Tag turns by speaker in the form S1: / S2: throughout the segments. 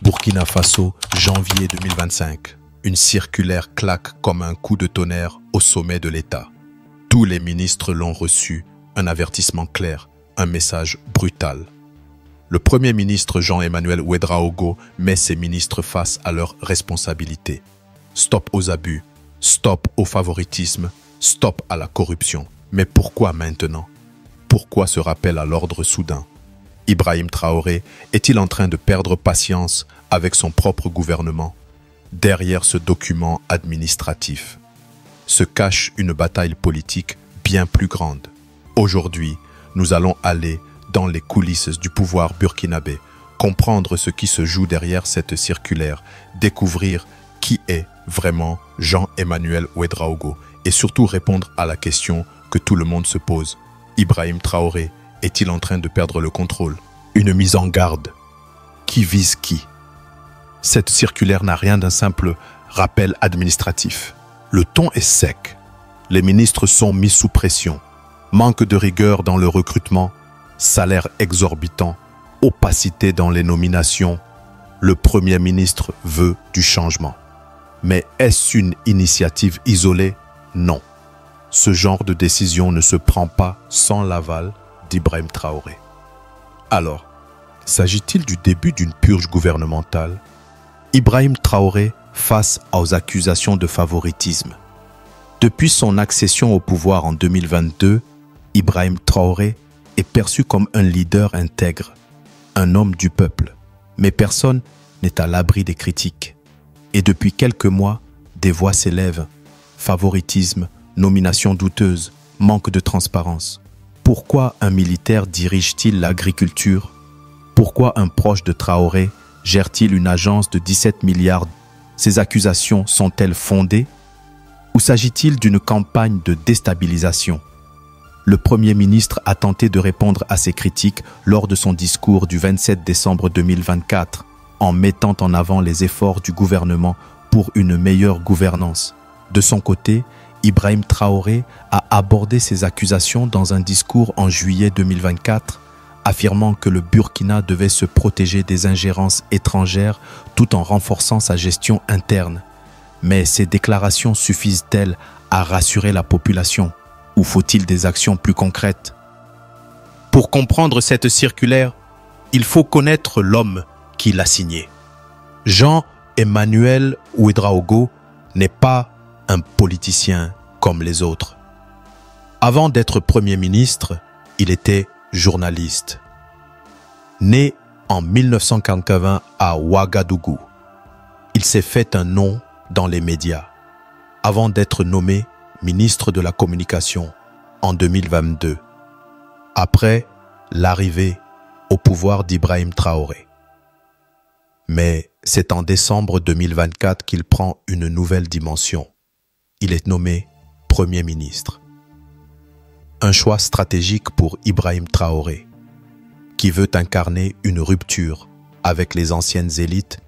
S1: Burkina Faso, janvier 2025. Une circulaire claque comme un coup de tonnerre au sommet de l'État. Tous les ministres l'ont reçu, un avertissement clair, un message brutal. Le Premier ministre Jean-Emmanuel Ouédraogo met ses ministres face à leurs responsabilités. Stop aux abus, stop au favoritisme, stop à la corruption. Mais pourquoi maintenant? Pourquoi ce rappel à l'ordre soudain? Ibrahim Traoré est-il en train de perdre patience avec son propre gouvernement? Derrière ce document administratif se cache une bataille politique bien plus grande. Aujourd'hui, nous allons aller dans les coulisses du pouvoir burkinabé, comprendre ce qui se joue derrière cette circulaire, découvrir qui est vraiment Jean-Emmanuel Ouédraogo et surtout répondre à la question que tout le monde se pose. Ibrahim Traoré est-il en train de perdre le contrôle? Une mise en garde. Qui vise qui? Cette circulaire n'a rien d'un simple rappel administratif. Le ton est sec. Les ministres sont mis sous pression. Manque de rigueur dans le recrutement, salaire exorbitant, opacité dans les nominations. Le Premier ministre veut du changement. Mais est-ce une initiative isolée? Non. Ce genre de décision ne se prend pas sans l'aval d'Ibrahim Traoré. Alors, s'agit-il du début d'une purge gouvernementale? Ibrahim Traoré face aux accusations de favoritisme. Depuis son accession au pouvoir en 2022, Ibrahim Traoré est perçu comme un leader intègre, un homme du peuple. Mais personne n'est à l'abri des critiques. Et depuis quelques mois, des voix s'élèvent. Favoritisme, nomination douteuse, manque de transparence. Pourquoi un militaire dirige-t-il l'agriculture? Pourquoi un proche de Traoré gère-t-il une agence de 17 milliards? Ces accusations sont-elles fondées? Ou s'agit-il d'une campagne de déstabilisation? Le Premier ministre a tenté de répondre à ces critiques lors de son discours du 27 décembre 2024, en mettant en avant les efforts du gouvernement pour une meilleure gouvernance. De son côté, Ibrahim Traoré a abordé ces accusations dans un discours en juillet 2024, affirmant que le Burkina devait se protéger des ingérences étrangères tout en renforçant sa gestion interne. Mais ces déclarations suffisent-elles à rassurer la population? Ou faut-il des actions plus concrètes? Pour comprendre cette circulaire, il faut connaître l'homme qui l'a signée. Jean-Emmanuel Ouédraogo n'est pas un politicien comme les autres. Avant d'être Premier ministre, il était journaliste. Né en 1980 à Ouagadougou, il s'est fait un nom dans les médias avant d'être nommé ministre de la Communication en 2022, après l'arrivée au pouvoir d'Ibrahim Traoré. Mais c'est en décembre 2024 qu'il prend une nouvelle dimension. Il est nommé Premier ministre. Un choix stratégique pour Ibrahim Traoré, qui veut incarner une rupture avec les anciennes élites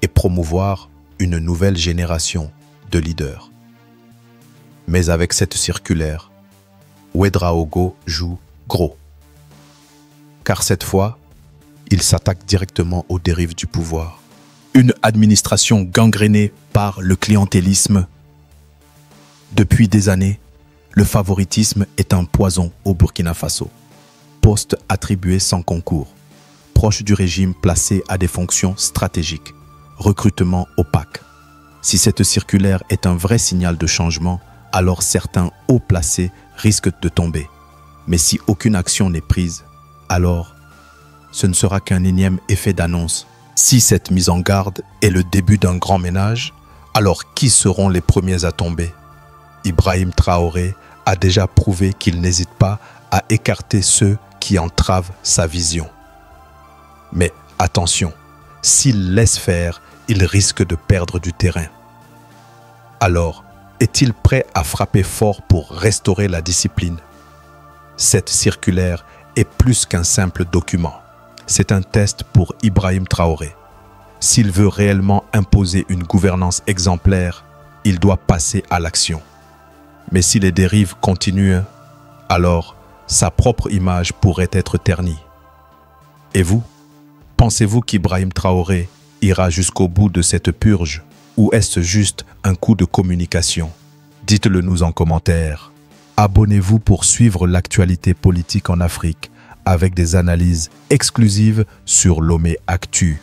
S1: et promouvoir une nouvelle génération de leaders. Mais avec cette circulaire, Ouédraogo joue gros. Car cette fois, il s'attaque directement aux dérives du pouvoir. Une administration gangrénée par le clientélisme. Depuis des années, le favoritisme est un poison au Burkina Faso. Postes attribués sans concours, proches du régime placés à des fonctions stratégiques, recrutement opaque. Si cette circulaire est un vrai signal de changement, alors certains hauts placés risquent de tomber. Mais si aucune action n'est prise, alors ce ne sera qu'un énième effet d'annonce. Si cette mise en garde est le début d'un grand ménage, alors qui seront les premiers à tomber? Ibrahim Traoré a déjà prouvé qu'il n'hésite pas à écarter ceux qui entravent sa vision. Mais attention, s'il laisse faire, il risque de perdre du terrain. Alors, est-il prêt à frapper fort pour restaurer la discipline? Cette circulaire est plus qu'un simple document. C'est un test pour Ibrahim Traoré. S'il veut réellement imposer une gouvernance exemplaire, il doit passer à l'action. Mais si les dérives continuent, alors sa propre image pourrait être ternie. Et vous, pensez-vous qu'Ibrahim Traoré ira jusqu'au bout de cette purge ou est-ce juste un coup de communication? Dites-le nous en commentaire. Abonnez-vous pour suivre l'actualité politique en Afrique avec des analyses exclusives sur Lomé Actu.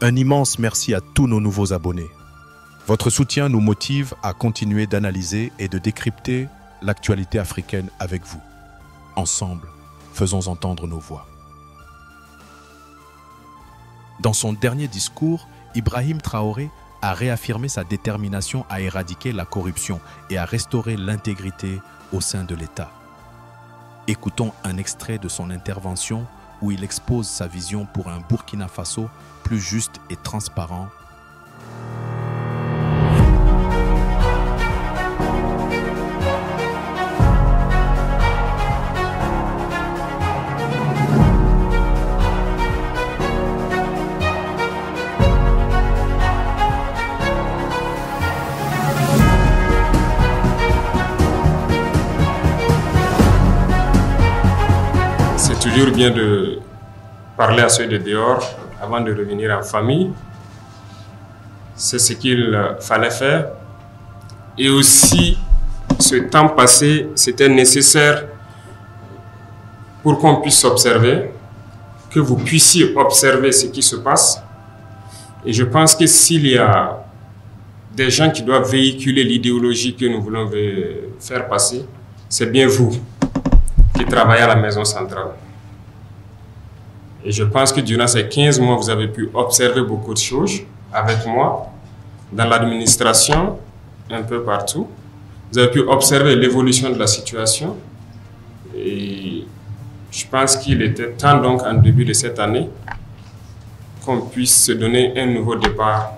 S1: Un immense merci à tous nos nouveaux abonnés. Votre soutien nous motive à continuer d'analyser et de décrypter l'actualité africaine avec vous. Ensemble, faisons entendre nos voix. Dans son dernier discours, Ibrahim Traoré a réaffirmé sa détermination à éradiquer la corruption et à restaurer l'intégrité au sein de l'État. Écoutons un extrait de son intervention où il expose sa vision pour un Burkina Faso plus juste et transparent.
S2: C'est toujours bien de parler à ceux de dehors avant de revenir en famille. C'est ce qu'il fallait faire. Et aussi, ce temps passé, c'était nécessaire pour qu'on puisse observer, que vous puissiez observer ce qui se passe. Et je pense que s'il y a des gens qui doivent véhiculer l'idéologie que nous voulons faire passer, c'est bien vous qui travaillez à la maison centrale. Et je pense que durant ces 15 mois, vous avez pu observer beaucoup de choses avec moi, dans l'administration, un peu partout. Vous avez pu observer l'évolution de la situation. Et je pense qu'il était temps donc, en début de cette année, qu'on puisse se donner un nouveau départ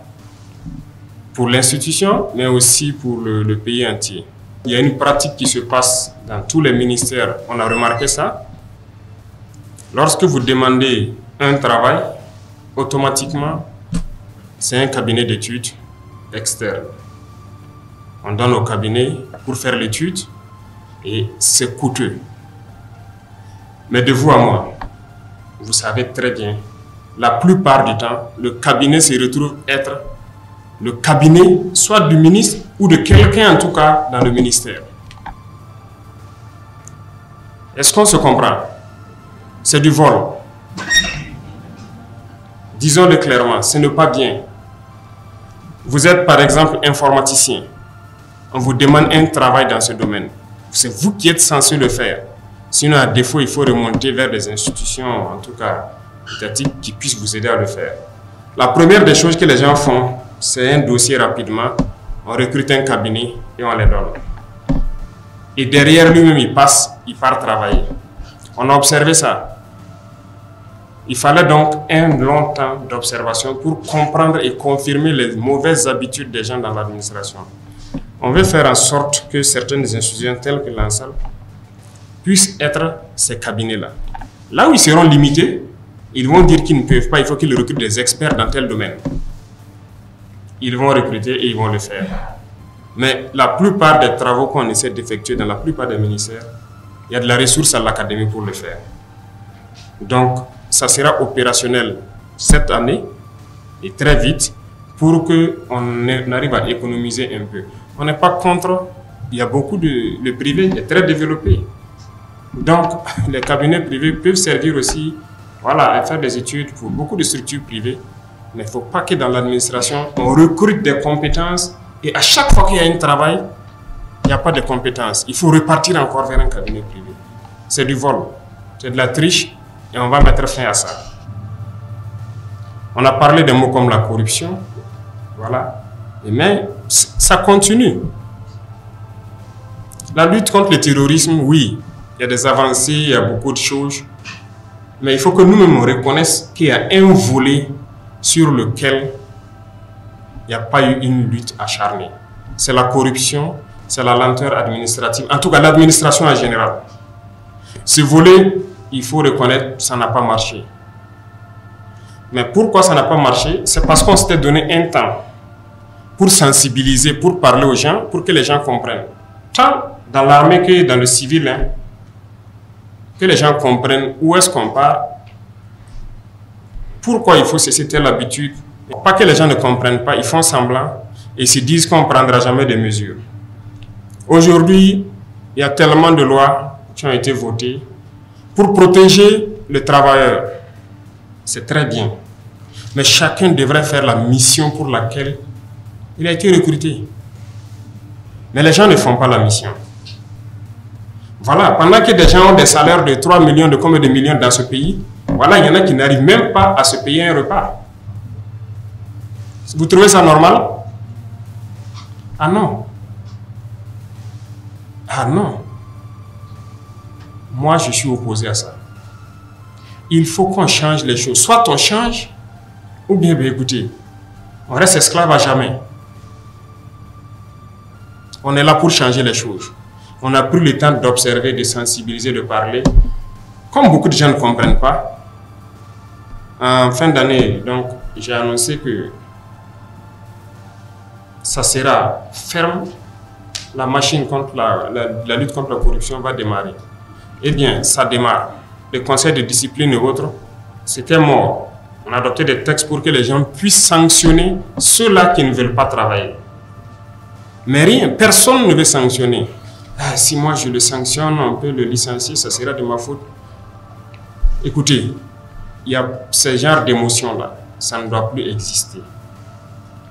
S2: pour l'institution, mais aussi pour le pays entier. Il y a une pratique qui se passe dans tous les ministères, on a remarqué ça. Lorsque vous demandez un travail, automatiquement, c'est un cabinet d'études externe. On donne au cabinet pour faire l'étude et c'est coûteux. Mais de vous à moi, vous savez très bien, la plupart du temps, le cabinet se retrouve être le cabinet soit du ministre ou de quelqu'un en tout cas dans le ministère. Est-ce qu'on se comprend? C'est du vol. Disons-le clairement, ce n'est pas bien. Vous êtes par exemple informaticien. On vous demande un travail dans ce domaine. C'est vous qui êtes censé le faire. Sinon, à défaut, il faut remonter vers des institutions, en tout cas étatiques, qui puissent vous aider à le faire. La première des choses que les gens font, c'est un dossier rapidement. On recrute un cabinet et on les donne. Et derrière lui-même, il part travailler. On a observé ça. Il fallait donc un long temps d'observation pour comprendre et confirmer les mauvaises habitudes des gens dans l'administration. On veut faire en sorte que certaines institutions telles que l'ANSAL puissent être ces cabinets-là. Là où ils seront limités, ils vont dire qu'ils ne peuvent pas, il faut qu'ils recrutent des experts dans tel domaine. Ils vont recruter et ils vont le faire. Mais la plupart des travaux qu'on essaie d'effectuer dans la plupart des ministères, il y a de la ressource à l'académie pour le faire. Donc, ça sera opérationnel cette année et très vite pour qu'on arrive à économiser un peu. On n'est pas contre, il y a beaucoup le privé est très développé. Donc, les cabinets privés peuvent servir aussi à faire des études pour beaucoup de structures privées. Mais il ne faut pas que dans l'administration, on recrute des compétences et à chaque fois qu'il y a un travail, il n'y a pas de compétences. Il faut repartir encore vers un cabinet privé. C'est du vol, c'est de la triche et on va mettre fin à ça. On a parlé de mots comme la corruption, mais ça continue. La lutte contre le terrorisme, oui, il y a des avancées, il y a beaucoup de choses, mais il faut que nous-mêmes reconnaissions qu'il y a un volet sur lequel il n'y a pas eu une lutte acharnée. C'est la corruption, c'est la lenteur administrative, en tout cas l'administration en général. Ce volet, il faut reconnaître, ça n'a pas marché. Mais pourquoi ça n'a pas marché? C'est parce qu'on s'était donné un temps pour sensibiliser, pour parler aux gens, pour que les gens comprennent. Tant dans l'armée que dans le civil, que les gens comprennent où est-ce qu'on part Pourquoi il faut cesser telle habitude? Pas que les gens ne comprennent pas, ils font semblant et se disent qu'on ne prendra jamais de mesures. Aujourd'hui, il y a tellement de lois qui ont été votées pour protéger le travailleur. C'est très bien. Mais chacun devrait faire la mission pour laquelle il a été recruté. Mais les gens ne font pas la mission. Voilà, pendant que des gens ont des salaires de 3 millions, de combien de millions dans ce pays, voilà, il y en a qui n'arrivent même pas à se payer un repas. Vous trouvez ça normal? Ah non. Ah non. Moi, je suis opposé à ça. Il faut qu'on change les choses. Soit on change, ou bien, écoutez, on reste esclave à jamais. On est là pour changer les choses. On a pris le temps d'observer, de sensibiliser, de parler. Comme beaucoup de gens ne comprennent pas, en fin d'année, donc, j'ai annoncé que ça sera ferme. La machine contre la lutte contre la corruption va démarrer. Eh bien, ça démarre. Le conseil de discipline et autres, c'était mort. On a adopté des textes pour que les gens puissent sanctionner ceux-là qui ne veulent pas travailler. Mais rien, personne ne veut sanctionner. Ah, si moi je le sanctionne, on peut le licencier, ça sera de ma faute. Écoutez, il y a ce genre d'émotions-là, ça ne doit plus exister.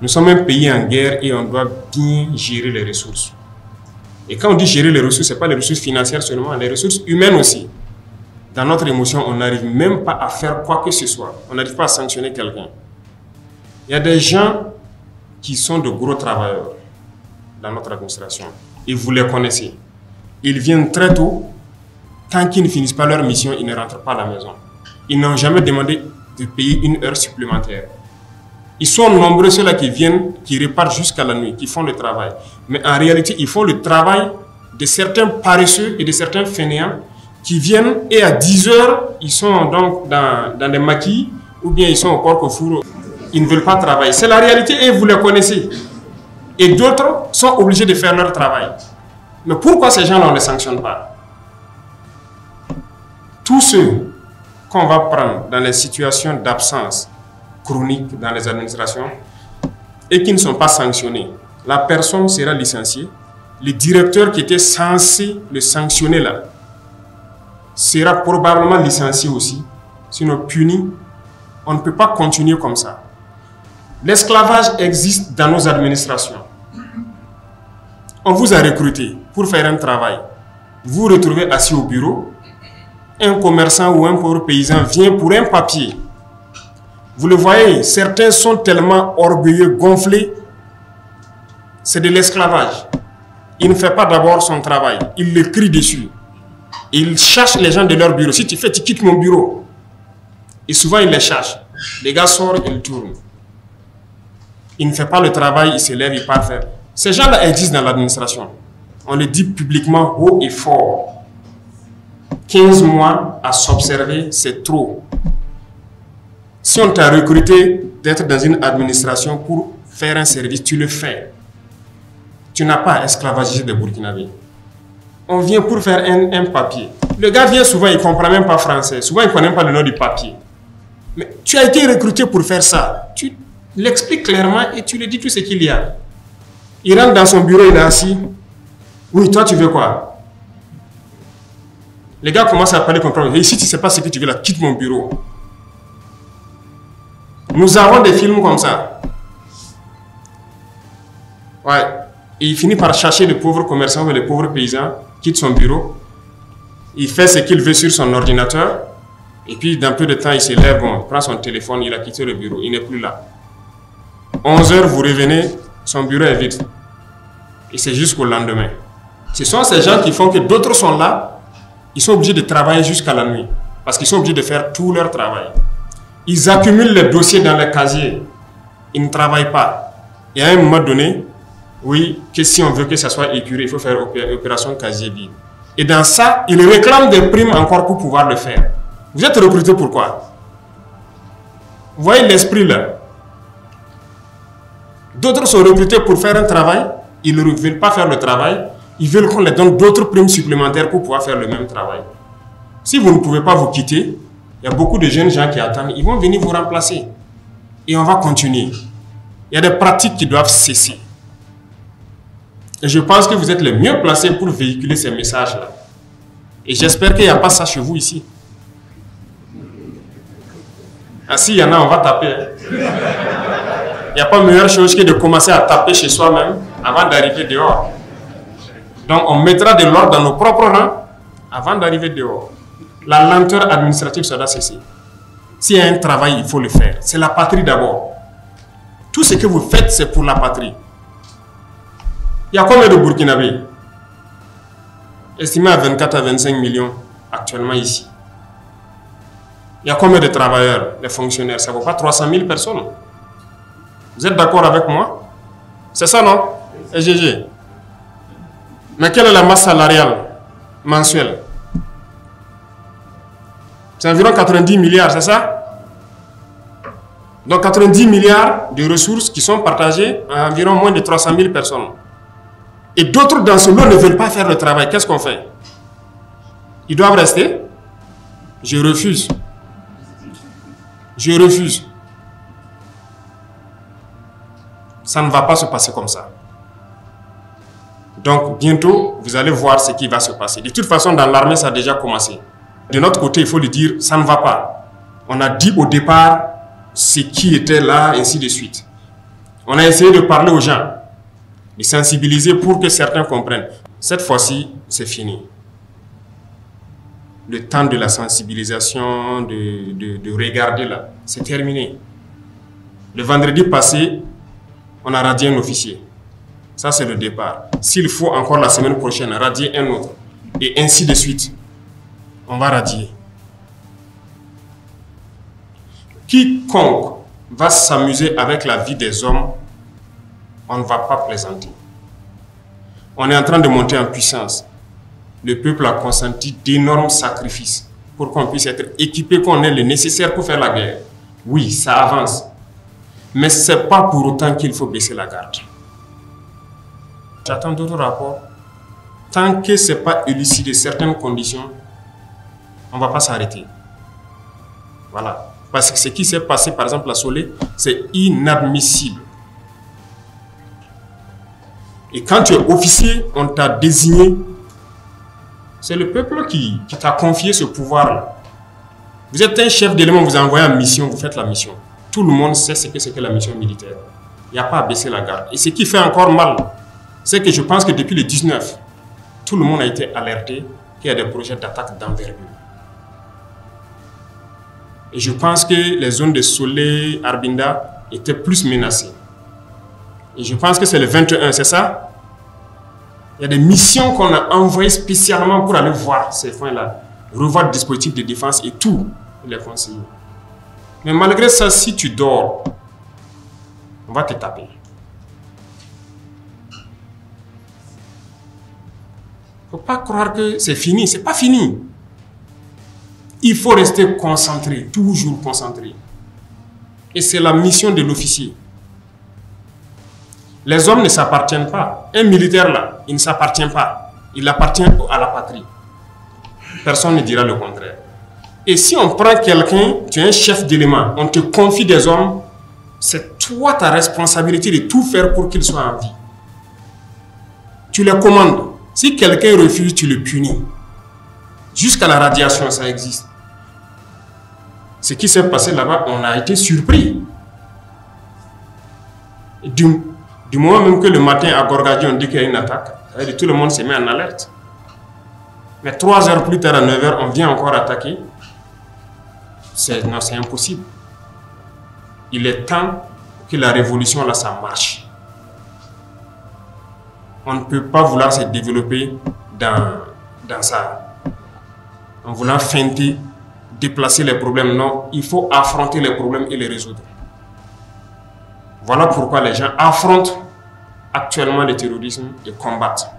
S2: Nous sommes un pays en guerre et on doit bien gérer les ressources. Et quand on dit gérer les ressources, ce n'est pas les ressources financières seulement, les ressources humaines aussi. Dans notre émotion, on n'arrive même pas à faire quoi que ce soit. On n'arrive pas à sanctionner quelqu'un. Il y a des gens qui sont de gros travailleurs dans notre administration. Et vous les connaissez. Ils viennent très tôt. Tant qu'ils ne finissent pas leur mission, ils ne rentrent pas à la maison. Ils n'ont jamais demandé de payer une heure supplémentaire. Ils sont nombreux ceux-là qui viennent, qui repartent jusqu'à la nuit, qui font le travail. Mais en réalité, ils font le travail de certains paresseux et de certains fainéants qui viennent et à 10 heures, ils sont donc dans des maquis ou bien ils sont au porc au four. Ils ne veulent pas travailler. C'est la réalité et vous les connaissez. Et d'autres sont obligés de faire leur travail. Mais pourquoi ces gens-là, on ne les sanctionne pas? Tous ceux qu'on va prendre dans les situations d'absence chronique dans les administrations et qui ne sont pas sanctionnés, la personne sera licenciée. Le directeur qui était censé le sanctionner là sera probablement licencié aussi, sinon puni. On ne peut pas continuer comme ça. L'esclavage existe dans nos administrations. On vous a recruté pour faire un travail. Vous vous retrouvez assis au bureau. Un commerçant ou un pauvre paysan vient pour un papier. Vous le voyez, certains sont tellement orgueilleux, gonflés. C'est de l'esclavage. Il ne fait pas d'abord son travail. Il le crie dessus. Il cherche les gens de leur bureau. Si tu fais, tu quittes mon bureau. Et souvent, il les cherche. Les gars sortent, ils tournent. Il ne fait pas le travail, il se lève, il part faire. Ces gens-là existent dans l'administration. On le dit publiquement haut et fort. 15 mois à s'observer, c'est trop. Si on t'a recruté d'être dans une administration pour faire un service, tu le fais. Tu n'as pas à esclavagiser des Burkinabés. On vient pour faire un papier. Le gars vient souvent, il ne comprend même pas français. Souvent, il ne connaît même pas le nom du papier. Mais tu as été recruté pour faire ça. Tu l'expliques clairement et tu lui dis tout ce qu'il y a. Il rentre dans son bureau, il est assis. Oui, toi, tu veux quoi? Les gars commencent à parler comme ça. Et si tu ne sais pas ce que tu veux là, quitte mon bureau. Nous avons des films comme ça. Ouais. Et il finit par chercher le pauvre commerçant ou le pauvre paysan, quitte son bureau. Il fait ce qu'il veut sur son ordinateur. Et puis, dans peu de temps, il se lève, bon, prend son téléphone, il a quitté le bureau. Il n'est plus là. 11 heures, vous revenez, son bureau est vide. Et c'est jusqu'au lendemain. Ce sont ces gens qui font que d'autres sont là. Ils sont obligés de travailler jusqu'à la nuit. Parce qu'ils sont obligés de faire tout leur travail. Ils accumulent les dossiers dans les casiers. Ils ne travaillent pas. Et à un moment donné, oui, que si on veut que ça soit épuré, il faut faire opération casier vide. Et dans ça, ils réclament des primes encore pour pouvoir le faire. Vous êtes recruté pourquoi? Vous voyez l'esprit là. D'autres sont recrutés pour faire un travail. Ils ne veulent pas faire le travail. Ils veulent qu'on les donne d'autres primes supplémentaires pour pouvoir faire le même travail. Si vous ne pouvez pas vous quitter, Il y a beaucoup de jeunes gens qui attendent. Ils vont venir vous remplacer. Et on va continuer. Il y a des pratiques qui doivent cesser. Et je pense que vous êtes les mieux placés pour véhiculer ces messages-là. Et j'espère qu'il n'y a pas ça chez vous ici. Ah, s'il y en a, on va taper. Il n'y a pas meilleure chose que de commencer à taper chez soi-même avant d'arriver dehors. Donc, on mettra de l'ordre dans nos propres rangs avant d'arriver dehors. La lenteur administrative, ça doit cesser. S'il y a un travail, il faut le faire. C'est la patrie d'abord. Tout ce que vous faites, c'est pour la patrie. Il y a combien de Burkinabés? Estimé à 24 à 25 millions actuellement ici. Il y a combien de travailleurs, les fonctionnaires? Ça ne vaut pas 300 000 personnes. Vous êtes d'accord avec moi? C'est ça, non? SGG. Mais quelle est la masse salariale mensuelle? C'est environ 90 milliards, c'est ça? Donc 90 milliards de ressources qui sont partagées à environ moins de 300 000 personnes. Et d'autres dans ce lot ne veulent pas faire le travail. Qu'est-ce qu'on fait? Ils doivent rester? Je refuse. Je refuse. Ça ne va pas se passer comme ça. Donc bientôt, vous allez voir ce qui va se passer. De toute façon, dans l'armée, ça a déjà commencé. De notre côté, il faut le dire, ça ne va pas. On a dit au départ ce qui était là, ainsi de suite. On a essayé de parler aux gens, de sensibiliser pour que certains comprennent. Cette fois-ci, c'est fini. Le temps de la sensibilisation, de regarder là, c'est terminé. Le vendredi passé, on a radié un officier. Ça, c'est le départ. S'il faut encore la semaine prochaine, radier un autre. Et ainsi de suite. On va radier. Quiconque va s'amuser avec la vie des hommes, on ne va pas plaisanter. On est en train de monter en puissance. Le peuple a consenti d'énormes sacrifices pour qu'on puisse être équipé, qu'on ait le nécessaire pour faire la guerre. Oui, ça avance. Mais ce n'est pas pour autant qu'il faut baisser la garde. J'attends d'autres rapports. Tant que ce n'est pas élucidé certaines conditions, on ne va pas s'arrêter. Voilà. Parce que ce qui s'est passé, par exemple, à Solé, c'est inadmissible. Et quand tu es officier, on t'a désigné. C'est le peuple qui t'a confié ce pouvoir-là. Vous êtes un chef d'élément, vous envoyez en mission, vous faites la mission. Tout le monde sait ce que c'est que la mission militaire. Il n'y a pas à baisser la garde. Et ce qui fait encore mal, c'est que je pense que depuis le 19, tout le monde a été alerté qu'il y a des projets d'attaque d'envergure. Et je pense que les zones de Solé, Arbinda étaient plus menacées. Et je pense que c'est le 21, c'est ça? Il y a des missions qu'on a envoyées spécialement pour aller voir ces points-là, revoir le dispositif de défense et tout, les conseiller. Mais malgré ça, si tu dors, on va te taper. Il ne faut pas croire que c'est fini, c'est pas fini. Il faut rester concentré, toujours concentré. Et c'est la mission de l'officier. Les hommes ne s'appartiennent pas. Un militaire là, il ne s'appartient pas. Il appartient à la patrie. Personne ne dira le contraire. Et si on prend quelqu'un, tu es un chef d'élément, on te confie des hommes, c'est toi ta responsabilité de tout faire pour qu'ils soient en vie. Tu les commandes. Si quelqu'un refuse, tu le punis. Jusqu'à la radiation, ça existe. Ce qui s'est passé là-bas, on a été surpris. Du moment même que le matin à Gorgadi, on dit qu'il y a une attaque, tout le monde se met en alerte. Mais 3 heures plus tard, à 9 heures, on vient encore attaquer. Non, c'est impossible. Il est temps que la révolution, là, ça marche. On ne peut pas vouloir se développer dans ça. En voulant feinter, déplacer les problèmes. Non, il faut affronter les problèmes et les résoudre. Voilà pourquoi les gens affrontent actuellement le terrorisme et combattent.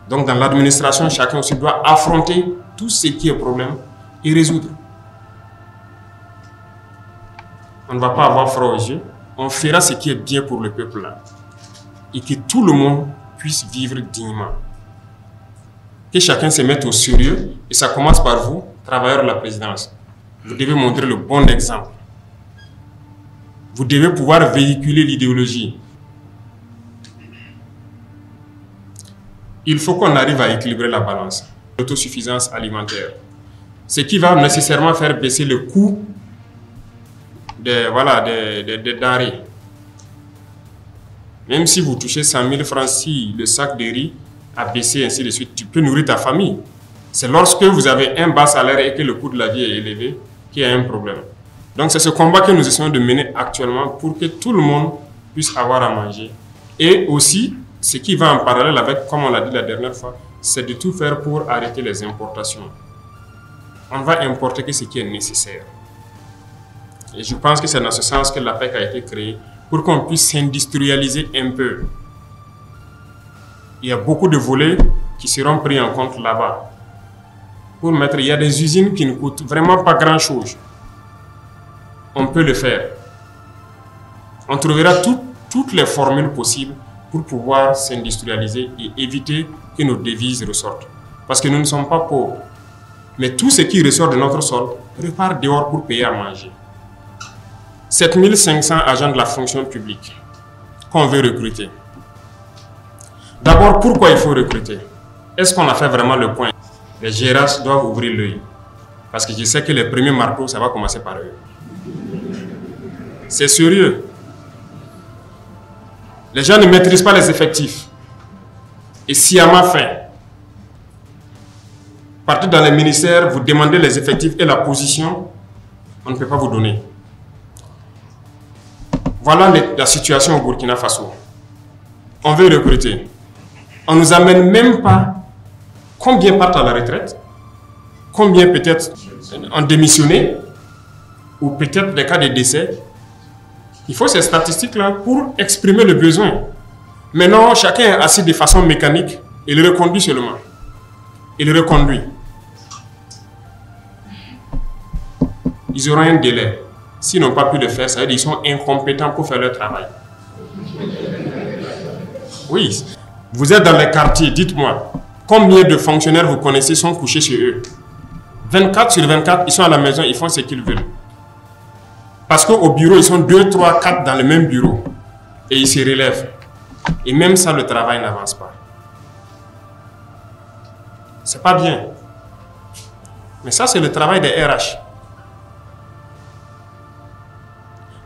S2: Donc dans l'administration, chacun aussi doit affronter tout ce qui est problème et résoudre. On ne va pas avoir froid aux yeux. On fera ce qui est bien pour le peuple là. Et que tout le monde puisse vivre dignement. Que chacun se mette au sérieux. Et ça commence par vous, travailleurs de la présidence. Vous devez montrer le bon exemple. Vous devez pouvoir véhiculer l'idéologie. Il faut qu'on arrive à équilibrer la balance. L'autosuffisance alimentaire. Ce qui va nécessairement faire baisser le coût des denrées. Même si vous touchez 100 000 francs, si le sac de riz a baissé, ainsi de suite, tu peux nourrir ta famille. C'est lorsque vous avez un bas salaire et que le coût de la vie est élevé qu'il y a un problème. Donc c'est ce combat que nous essayons de mener actuellement pour que tout le monde puisse avoir à manger. Et aussi, ce qui va en parallèle avec, comme on l'a dit la dernière fois, c'est de tout faire pour arrêter les importations. On va importer que ce qui est nécessaire. Et je pense que c'est dans ce sens que l'APEC a été créée, pour qu'on puisse s'industrialiser un peu. Il y a beaucoup de volets qui seront pris en compte là-bas. Il y a des usines qui ne coûtent vraiment pas grand-chose. On peut le faire. On trouvera toutes les formules possibles pour pouvoir s'industrialiser et éviter que nos devises ressortent. Parce que nous ne sommes pas pauvres. Mais tout ce qui ressort de notre sol repart dehors pour payer à manger. 7500 agents de la fonction publique qu'on veut recruter. D'abord, pourquoi il faut recruter? Est-ce qu'on a fait vraiment le point? Les GRH doivent ouvrir l'œil. Parce que je sais que les premiers marteaux, ça va commencer par eux. C'est sérieux. Les gens ne maîtrisent pas les effectifs. Et sciemment fait. Partez dans les ministères, vous demandez les effectifs et la position, on ne peut pas vous donner. Voilà la situation au Burkina Faso. On veut recruter. On ne nous amène même pas combien partent à la retraite, combien peut-être ont démissionné, ou peut-être des cas de décès. Il faut ces statistiques-là pour exprimer le besoin. Maintenant, chacun est assis de façon mécanique, il reconduit seulement. Il reconduit. Ils auront un délai. S'ils n'ont pas pu le faire, ça veut dire qu'ils sont incompétents pour faire leur travail. Oui. Vous êtes dans les quartiers, dites-moi, combien de fonctionnaires vous connaissez sont couchés chez eux? 24 sur 24, ils sont à la maison, ils font ce qu'ils veulent. Parce qu'au bureau, ils sont 2, 3, 4 dans le même bureau. Et ils se relèvent. Et même ça, le travail n'avance pas. C'est pas bien. Mais ça, c'est le travail des RH.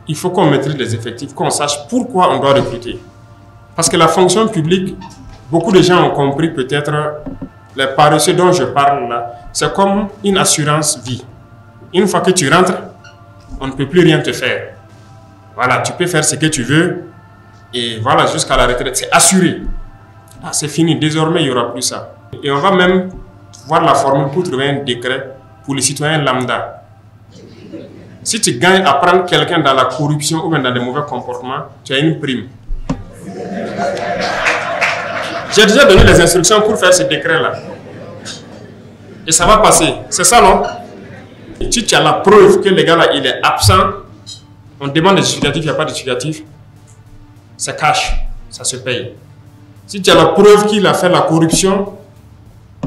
S2: Il faut qu'on maîtrise les effectifs, qu'on sache pourquoi on doit recruter. Parce que la fonction publique, beaucoup de gens ont compris peut-être les paresseux dont je parle là, c'est comme une assurance vie. Une fois que tu rentres, on ne peut plus rien te faire. Voilà, tu peux faire ce que tu veux et voilà, jusqu'à la retraite, c'est assuré. Ah, c'est fini, désormais il n'y aura plus ça. Et on va même voir la formule pour trouver un décret pour les citoyens lambda. Si tu gagnes à prendre quelqu'un dans la corruption ou bien dans des mauvais comportements, tu as une prime. J'ai déjà donné les instructions pour faire ce décret-là. Et ça va passer. C'est ça, non? Si tu as la preuve que le gars-là, il est absent, on demande des justificatifs, il n'y a pas de justificatif, c'est cash, ça se paye. Si tu as la preuve qu'il a fait la corruption,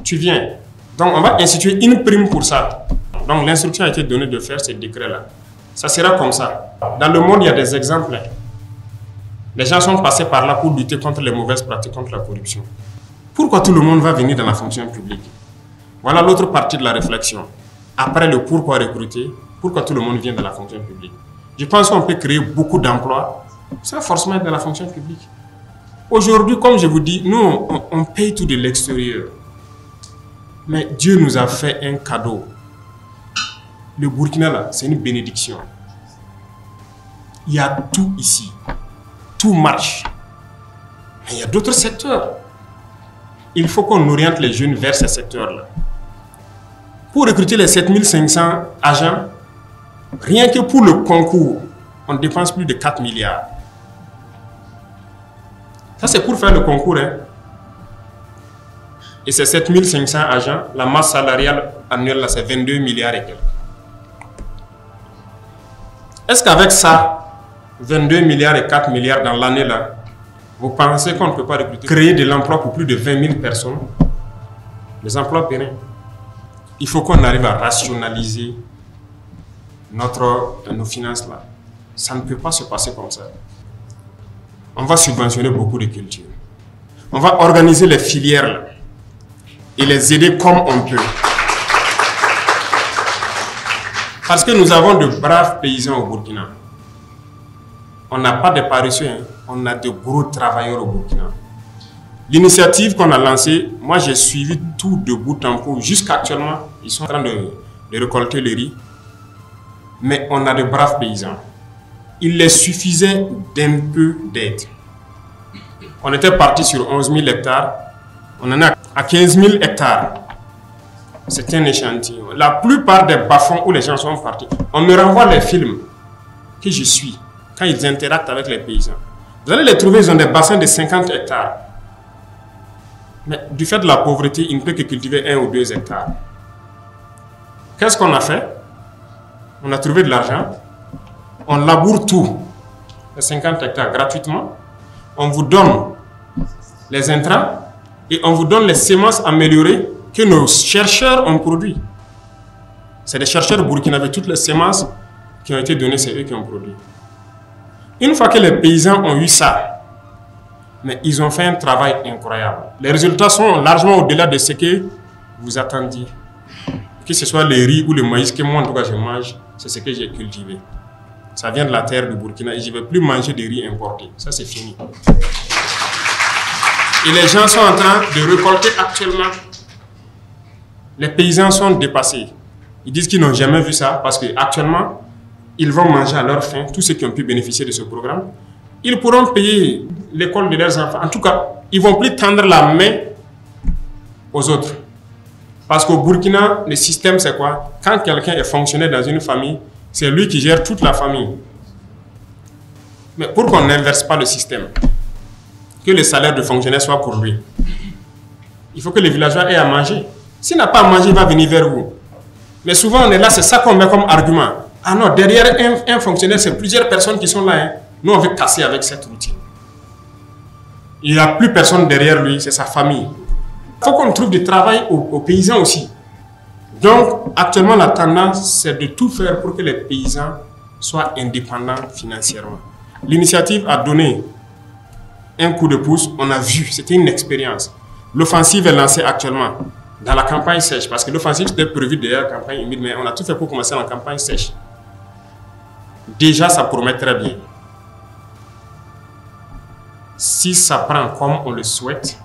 S2: tu viens. Donc, on va instituer une prime pour ça. Donc, l'instruction a été donnée de faire ce décret-là. Ça sera comme ça. Dans le monde, il y a des exemples. Les gens sont passés par là pour lutter contre les mauvaises pratiques, contre la corruption. Pourquoi tout le monde va venir dans la fonction publique? Voilà l'autre partie de la réflexion. Après le pourquoi recruter, pourquoi tout le monde vient dans la fonction publique? Je pense qu'on peut créer beaucoup d'emplois sans forcément être dans la fonction publique. Aujourd'hui, comme je vous dis, nous, on paye tout de l'extérieur. Mais Dieu nous a fait un cadeau. Le Burkina, là, c'est une bénédiction. Il y a tout ici. Tout marche. Mais il y a d'autres secteurs. Il faut qu'on oriente les jeunes vers ces secteurs-là. Pour recruter les 7500 agents, rien que pour le concours, on dépense plus de 4 milliards. Ça, c'est pour faire le concours. Hein. Et ces 7500 agents, la masse salariale annuelle, c'est 22 milliards et quelques. Est-ce qu'avec ça, 22 milliards et 4 milliards dans l'année là, vous pensez qu'on ne peut pas recruter, créer de l'emploi pour plus de 20 000 personnes? Les emplois pérennes. Il faut qu'on arrive à rationaliser nos finances là. Ça ne peut pas se passer comme ça. On va subventionner beaucoup de cultures. On va organiser les filières là, et les aider comme on peut. Parce que nous avons de braves paysans au Burkina. On n'a pas de paresseux, hein. On a de gros travailleurs au Burkina. L'initiative qu'on a lancée, moi j'ai suivi tout de bout en bout. Jusqu'actuellement, ils sont en train de récolter le riz. Mais on a de braves paysans. Il les suffisait d'un peu d'aide. On était parti sur 11 000 hectares. On en est à 15 000 hectares. C'est un échantillon. La plupart des bas-fonds où les gens sont partis, on me renvoie les films que je suis quand ils interactent avec les paysans. Vous allez les trouver, ils ont des bassins de 50 hectares. Mais du fait de la pauvreté, il ne peut que cultiver 1 ou 2 hectares. Qu'est-ce qu'on a fait? On a trouvé de l'argent. On laboure tout, les 50 hectares gratuitement. On vous donne les intrants et on vous donne les semences améliorées que nos chercheurs ont produit. C'est des chercheurs burkinabés, toutes les semences qui ont été données, c'est eux qui ont produit. Une fois que les paysans ont eu ça, mais ils ont fait un travail incroyable. Les résultats sont largement au-delà de ce que vous attendiez. Que ce soit le riz ou le maïs que moi en tout cas je mange, c'est ce que j'ai cultivé. Ça vient de la terre du Burkina et je ne vais plus manger de riz importé. Ça c'est fini. Et les gens sont en train de récolter actuellement. Les paysans sont dépassés. Ils disent qu'ils n'ont jamais vu ça parce qu'actuellement, ils vont manger à leur faim, tous ceux qui ont pu bénéficier de ce programme. Ils pourront payer l'école de leurs enfants. En tout cas, ils ne vont plus tendre la main aux autres. Parce qu'au Burkina, le système c'est quoi? Quand quelqu'un est fonctionnaire dans une famille, c'est lui qui gère toute la famille. Mais pour qu'on n'inverse pas le système, que le salaire de fonctionnaire soit pour lui, il faut que le villageois ait à manger. S'il n'a pas à manger, il va venir vers vous. Mais souvent, on est là, c'est ça qu'on met comme argument. Ah non, derrière un fonctionnaire, c'est plusieurs personnes qui sont là. Hein. Nous, on veut casser avec cette routine. Il n'y a plus personne derrière lui, c'est sa famille. Il faut qu'on trouve du travail aux paysans aussi. Donc, actuellement, la tendance, c'est de tout faire pour que les paysans soient indépendants financièrement. L'initiative a donné un coup de pouce, on a vu, c'était une expérience. L'offensive est lancée actuellement dans la campagne sèche, parce que l'offensive était prévue derrière la campagne humide, mais on a tout fait pour commencer la campagne sèche. Déjà, ça promet très bien. Si ça prend comme on le souhaite,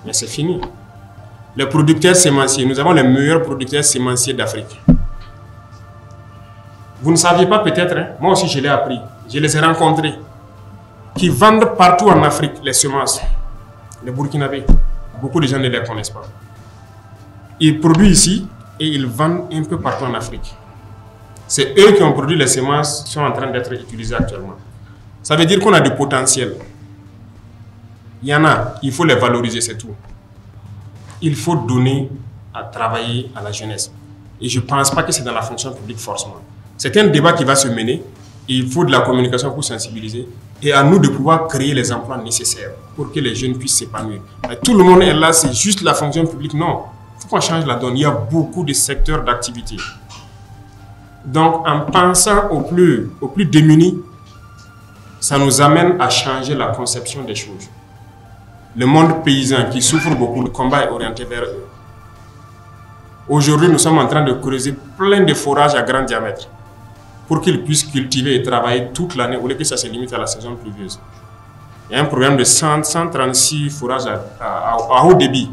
S2: mais c'est fini. Les producteurs sémenciers, nous avons les meilleurs producteurs sémenciers d'Afrique. Vous ne saviez pas peut-être, hein? Moi aussi je l'ai appris, je les ai rencontrés, qui vendent partout en Afrique les semences, les Burkinabés. Beaucoup de gens ne les connaissent pas. Ils produisent ici et ils vendent un peu partout en Afrique. C'est eux qui ont produit les semences qui sont en train d'être utilisées actuellement. Ça veut dire qu'on a du potentiel. Il y en a, il faut les valoriser, c'est tout. Il faut donner à travailler à la jeunesse. Et je ne pense pas que c'est dans la fonction publique forcément. C'est un débat qui va se mener et il faut de la communication pour sensibiliser et à nous de pouvoir créer les emplois nécessaires pour que les jeunes puissent s'épanouir. Tout le monde est là, c'est juste la fonction publique. Non, il faut qu'on change la donne. Il y a beaucoup de secteurs d'activité. Donc, en pensant aux plus démunis, ça nous amène à changer la conception des choses. Le monde paysan qui souffre beaucoup, le combat est orienté vers eux. Aujourd'hui, nous sommes en train de creuser plein de forages à grand diamètre pour qu'ils puissent cultiver et travailler toute l'année au lieu que ça se limite à la saison pluvieuse. Il y a un programme de 136 forages à haut débit.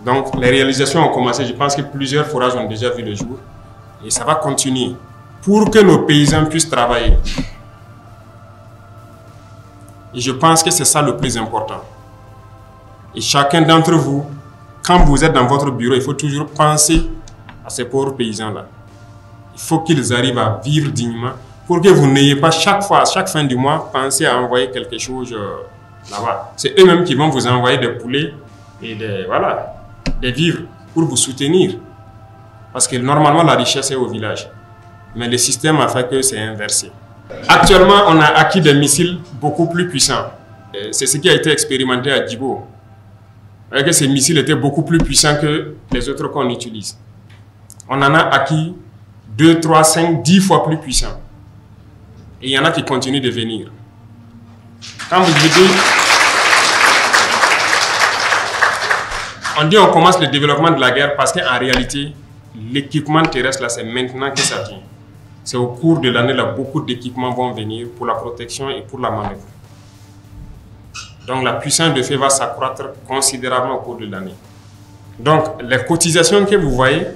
S2: Donc, les réalisations ont commencé. Je pense que plusieurs forages ont déjà vu le jour. Et ça va continuer pour que nos paysans puissent travailler. Et je pense que c'est ça le plus important. Et chacun d'entre vous, quand vous êtes dans votre bureau, il faut toujours penser à ces pauvres paysans-là. Il faut qu'ils arrivent à vivre dignement pour que vous n'ayez pas chaque fois, à chaque fin du mois, penser à envoyer quelque chose là-bas. C'est eux-mêmes qui vont vous envoyer des poulets et des vivres pour vous soutenir. Parce que normalement, la richesse est au village. Mais le système a fait que c'est inversé. Actuellement, on a acquis des missiles beaucoup plus puissants. C'est ce qui a été expérimenté à Djibo. Que ces missiles étaient beaucoup plus puissants que les autres qu'on utilise. On en a acquis 2, 3, 5, 10 fois plus puissants. Et il y en a qui continuent de venir. Quand vous dites, on dit on commence le développement de la guerre parce qu'en réalité, l'équipement terrestre, là, c'est maintenant que ça vient. C'est au cours de l'année, là, beaucoup d'équipements vont venir pour la protection et pour la manœuvre. Donc la puissance de feu va s'accroître considérablement au cours de l'année. Donc les cotisations que vous voyez,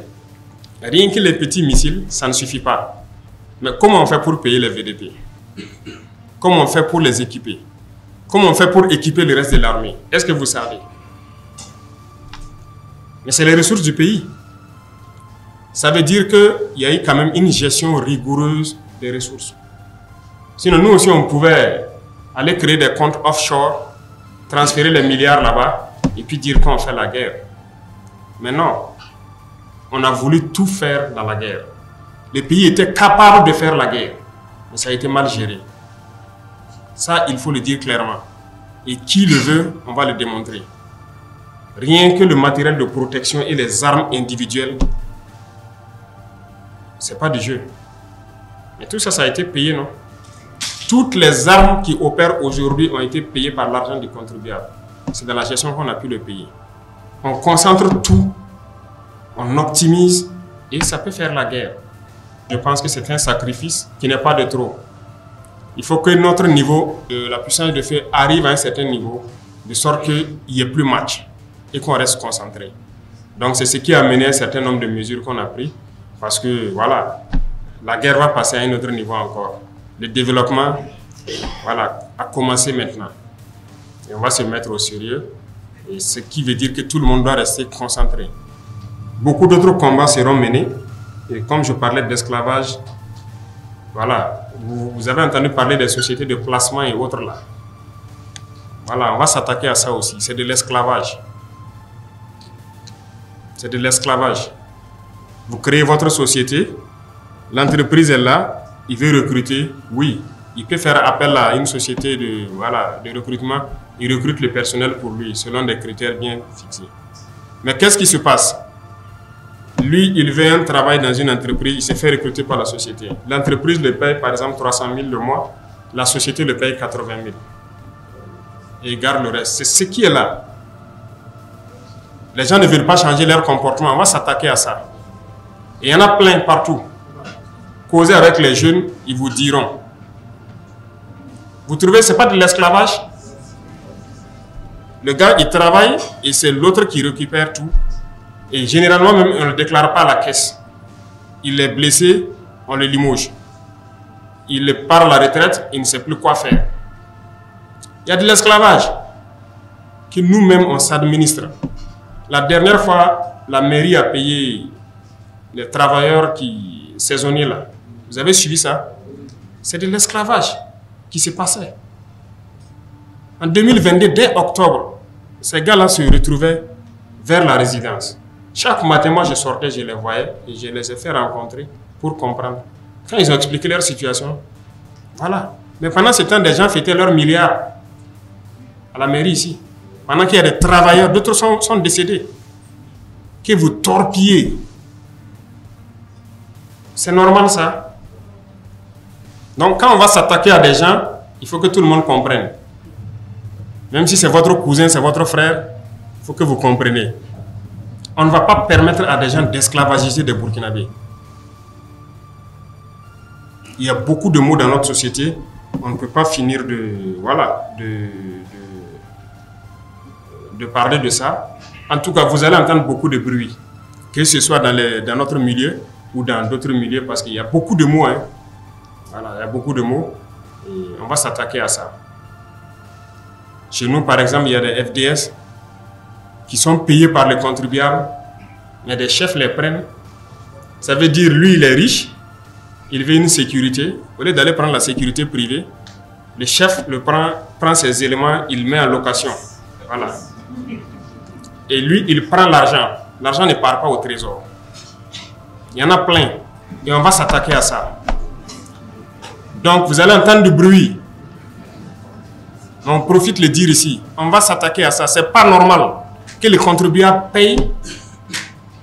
S2: rien que les petits missiles, ça ne suffit pas. Mais comment on fait pour payer les VDP? Comment on fait pour les équiper? Comment on fait pour équiper le reste de l'armée? Est-ce que vous savez? Mais c'est les ressources du pays. Ça veut dire qu'il y a eu quand même une gestion rigoureuse des ressources. Sinon, nous aussi, on pouvait aller créer des comptes offshore, transférer les milliards là-bas, et puis dire qu'on fait la guerre. Mais non, on a voulu tout faire dans la guerre. Les pays étaient capables de faire la guerre, mais ça a été mal géré. Ça, il faut le dire clairement. Et qui le veut, on va le démontrer. Rien que le matériel de protection et les armes individuelles, c'est pas du jeu. Mais tout ça, ça a été payé, non? Toutes les armes qui opèrent aujourd'hui ont été payées par l'argent du contribuable. C'est dans la gestion qu'on a pu le payer. On concentre tout, on optimise et ça peut faire la guerre. Je pense que c'est un sacrifice qui n'est pas de trop. Il faut que notre niveau de la puissance de feu arrive à un certain niveau, de sorte qu'il n'y ait plus match et qu'on reste concentré. Donc c'est ce qui a mené un certain nombre de mesures qu'on a prises, parce que voilà, la guerre va passer à un autre niveau encore. Le développement, voilà, a commencé maintenant. Et on va se mettre au sérieux, et ce qui veut dire que tout le monde doit rester concentré. Beaucoup d'autres combats seront menés, et comme je parlais d'esclavage, voilà, vous avez entendu parler des sociétés de placement et autres là. Voilà, on va s'attaquer à ça aussi. C'est de l'esclavage. C'est de l'esclavage. Vous créez votre société, l'entreprise est là, il veut recruter, oui. Il peut faire appel à une société de, voilà, de recrutement, il recrute le personnel pour lui, selon des critères bien fixés. Mais qu'est-ce qui se passe? Lui, il veut un travail dans une entreprise, il se fait recruter par la société. L'entreprise le paye par exemple 300 000 le mois, la société le paye 80 000. Et il garde le reste. C'est ce qui est là. Les gens ne veulent pas changer leur comportement, on va s'attaquer à ça. Et il y en a plein partout. Causez avec les jeunes, ils vous diront. Vous trouvez que ce n'est pas de l'esclavage? Le gars, il travaille et c'est l'autre qui récupère tout. Et généralement, même, on ne le déclare pas à la caisse. Il est blessé, on le limoge. Il part à la retraite, il ne sait plus quoi faire. Il y a de l'esclavage que nous-mêmes, on s'administre. La dernière fois, la mairie a payé les travailleurs saisonniers là. Vous avez suivi ça? C'est de l'esclavage qui se passait. En 2022, dès octobre, ces gars-là se retrouvaient vers la résidence. Chaque matin, moi, je sortais, je les voyais et je les ai fait rencontrer pour comprendre. Quand ils ont expliqué leur situation, voilà. Mais pendant ce temps, des gens fêtaient leurs milliards à la mairie ici. Pendant qu'il y a des travailleurs, d'autres sont décédés. Que vous torpillez. C'est normal ça. Donc quand on va s'attaquer à des gens, il faut que tout le monde comprenne. Même si c'est votre cousin, c'est votre frère, il faut que vous compreniez. On ne va pas permettre à des gens d'esclavagiser des Burkinabés. Il y a beaucoup de mots dans notre société. On ne peut pas finir de parler de ça. En tout cas, vous allez entendre beaucoup de bruit. Que ce soit dans notre milieu ou dans d'autres milieux, parce qu'il y a beaucoup de mots. Hein. Voilà, il y a beaucoup de mots. Et on va s'attaquer à ça. Chez nous, par exemple, il y a des FDS qui sont payés par les contribuables, mais des chefs les prennent. Ça veut dire, lui, il est riche, il veut une sécurité. Au lieu d'aller prendre la sécurité privée, le chef prend ses éléments, il met en location. Voilà. Et lui, il prend l'argent. L'argent ne part pas au trésor. Il y en a plein. Et on va s'attaquer à ça. Donc, vous allez entendre du bruit. On profite de le dire ici. On va s'attaquer à ça. Ce n'est pas normal que les contribuables payent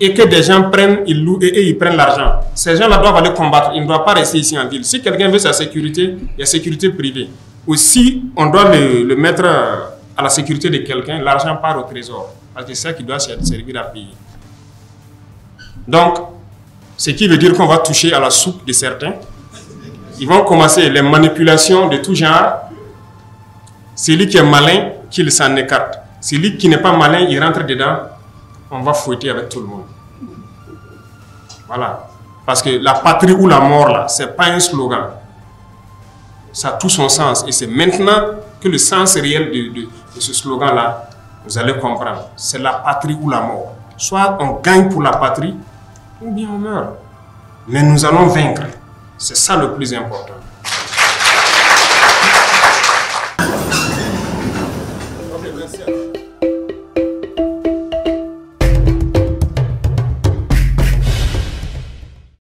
S2: et que des gens prennent, ils louent et ils prennent l'argent. Ces gens-là doivent aller combattre. Ils ne doivent pas rester ici en ville. Si quelqu'un veut sa sécurité, il y a sécurité privée. Ou si on doit le mettre à la sécurité de quelqu'un, l'argent part au trésor. Parce que c'est ça qui doit servir à payer. Donc, ce qui veut dire qu'on va toucher à la soupe de certains. Ils vont commencer les manipulations de tout genre. Celui qui est malin, qu'il s'en écarte. Celui qui n'est pas malin, il rentre dedans. On va fouetter avec tout le monde. Voilà. Parce que la patrie ou la mort, là, ce n'est pas un slogan. Ça a tout son sens. Et c'est maintenant que le sens réel de ce slogan-là, vous allez comprendre. C'est la patrie ou la mort. Soit on gagne pour la patrie, ou bien on meurt. Mais nous allons vaincre. C'est ça le plus important. Okay, merci.